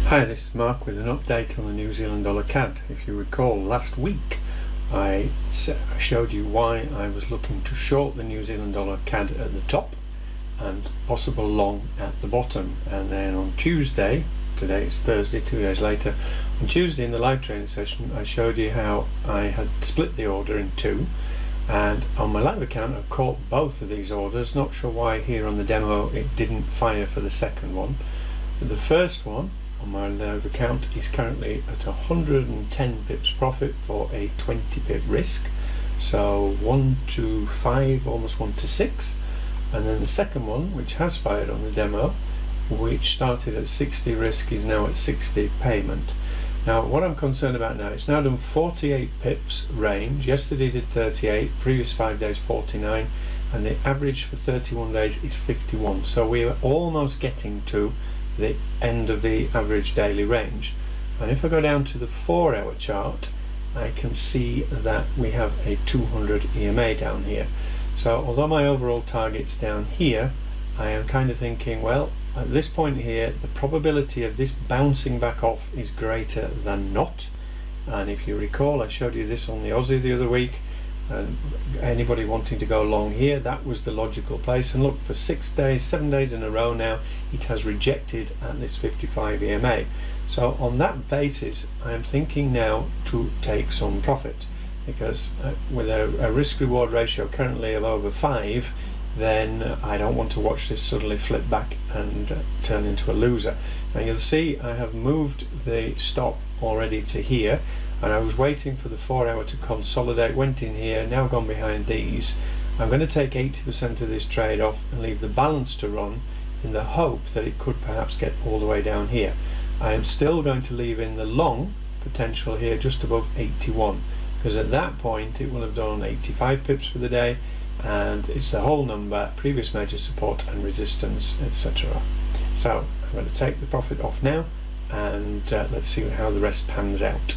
Hi, this is Mark with an update on the New Zealand dollar CAD. If you recall, last week I showed you why I was looking to short the New Zealand dollar CAD at the top and possible long at the bottom. And then on Tuesday, today is Thursday, 2 days later, on Tuesday in the live training session I showed you how I had split the order in two, and on my live account I caught both of these orders. Not sure why here on the demo it didn't fire for the second one. But the first one on my live account is currently at 110 pips profit for a 20 pip risk, so 1 to 5, almost 1 to 6. And then the second one, which has fired on the demo, which started at 60 risk, is now at 60 payment. Now what I'm concerned about now, it's now done 48 pips range. Yesterday did 38, previous 5 days 49, and the average for 31 days is 51. So we are almost getting to the end of the average daily range. And if I go down to the 4-hour chart, I can see that we have a 200 EMA down here. So although my overall target's down here, I am kind of thinking, well, at this point here the probability of this bouncing back off is greater than not. And if you recall, I showed you this on the Aussie the other week, and anybody wanting to go long here, that was the logical place. And look, for 7 days in a row now it has rejected at this 55 EMA. So on that basis I am thinking now to take some profit, because with a risk reward ratio currently of over 5, then I don't want to watch this suddenly flip back and turn into a loser. Now you'll see I have moved the stop already to here, and I was waiting for the 4-hour to consolidate, went in here, now gone behind these. I'm going to take 80% of this trade off and leave the balance to run in the hope that it could perhaps get all the way down here. I am still going to leave in the long potential here just above 81, because at that point it will have done 85 pips for the day, and it's the whole number, previous major support and resistance, etc. So I'm going to take the profit off now, and let's see how the rest pans out.